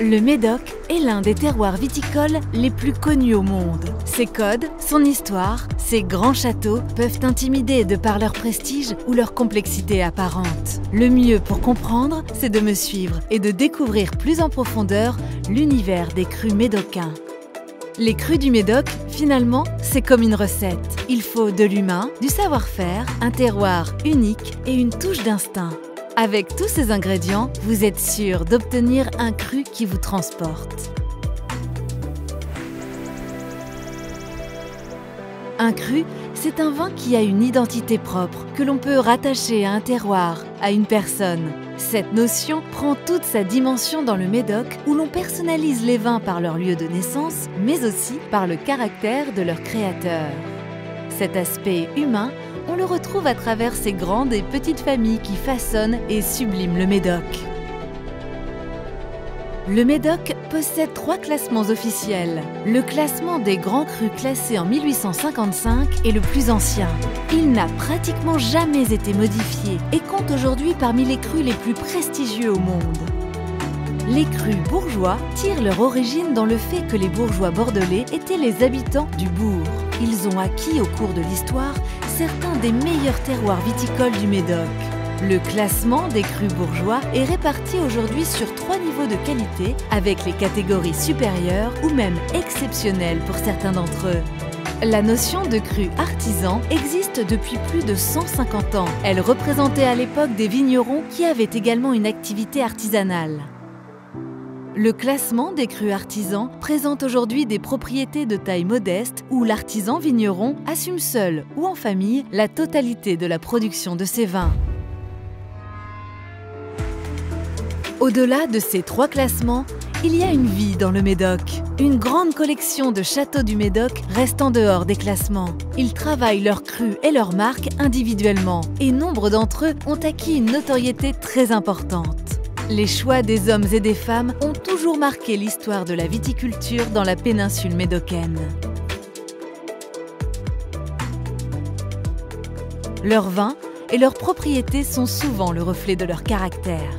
Le Médoc est l'un des terroirs viticoles les plus connus au monde. Ses codes, son histoire, ses grands châteaux peuvent intimider de par leur prestige ou leur complexité apparente. Le mieux pour comprendre, c'est de me suivre et de découvrir plus en profondeur l'univers des crus médocains. Les crus du Médoc, finalement, c'est comme une recette. Il faut de l'humain, du savoir-faire, un terroir unique et une touche d'instinct. Avec tous ces ingrédients, vous êtes sûr d'obtenir un cru qui vous transporte. Un cru, c'est un vin qui a une identité propre, que l'on peut rattacher à un terroir, à une personne. Cette notion prend toute sa dimension dans le Médoc, où l'on personnalise les vins par leur lieu de naissance, mais aussi par le caractère de leur créateur. Cet aspect humain, on le retrouve à travers ces grandes et petites familles qui façonnent et subliment le Médoc. Le Médoc possède 3 classements officiels. Le classement des grands crus classés en 1855 est le plus ancien. Il n'a pratiquement jamais été modifié et compte aujourd'hui parmi les crus les plus prestigieux au monde. Les crus bourgeois tirent leur origine dans le fait que les bourgeois bordelais étaient les habitants du bourg. Ils ont acquis au cours de l'histoire certains des meilleurs terroirs viticoles du Médoc. Le classement des crus bourgeois est réparti aujourd'hui sur 3 niveaux de qualité avec les catégories supérieures ou même exceptionnelles pour certains d'entre eux. La notion de cru artisan existe depuis plus de 150 ans. Elle représentait à l'époque des vignerons qui avaient également une activité artisanale. Le classement des crus artisans présente aujourd'hui des propriétés de taille modeste où l'artisan vigneron assume seul ou en famille la totalité de la production de ses vins. Au-delà de ces 3 classements, il y a une vie dans le Médoc. Une grande collection de châteaux du Médoc reste en dehors des classements. Ils travaillent leurs crus et leurs marques individuellement et nombre d'entre eux ont acquis une notoriété très importante. Les choix des hommes et des femmes ont toujours marqué l'histoire de la viticulture dans la péninsule médocaine. Leurs vins et leurs propriétés sont souvent le reflet de leur caractère.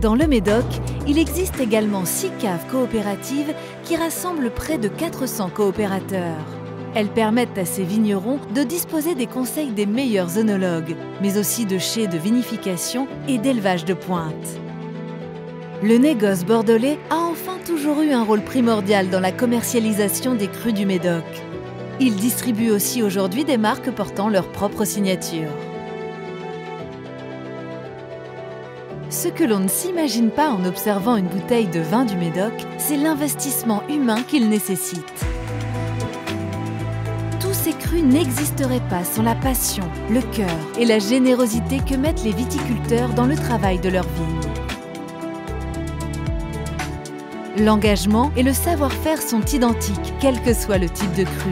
Dans le Médoc, il existe également 6 caves coopératives qui rassemblent près de 400 coopérateurs. Elles permettent à ces vignerons de disposer des conseils des meilleurs œnologues, mais aussi de chais de vinification et d'élevage de pointe. Le négoce bordelais a enfin toujours eu un rôle primordial dans la commercialisation des crus du Médoc. Il distribue aussi aujourd'hui des marques portant leur propre signature. Ce que l'on ne s'imagine pas en observant une bouteille de vin du Médoc, c'est l'investissement humain qu'il nécessite. Tous ces crus n'existeraient pas sans la passion, le cœur et la générosité que mettent les viticulteurs dans le travail de leurs vignes. L'engagement et le savoir-faire sont identiques, quel que soit le type de cru.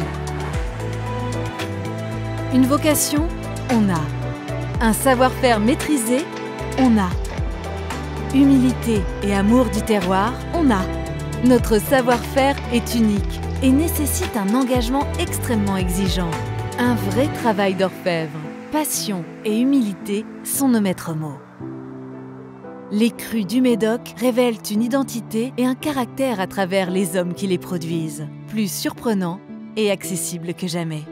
Une vocation, on a. Un savoir-faire maîtrisé, on a. Humilité et amour du terroir, on a. Notre savoir-faire est unique et nécessite un engagement extrêmement exigeant. Un vrai travail d'orfèvre. Passion et humilité sont nos maîtres mots. Les crus du Médoc révèlent une identité et un caractère à travers les hommes qui les produisent, plus surprenants et accessibles que jamais.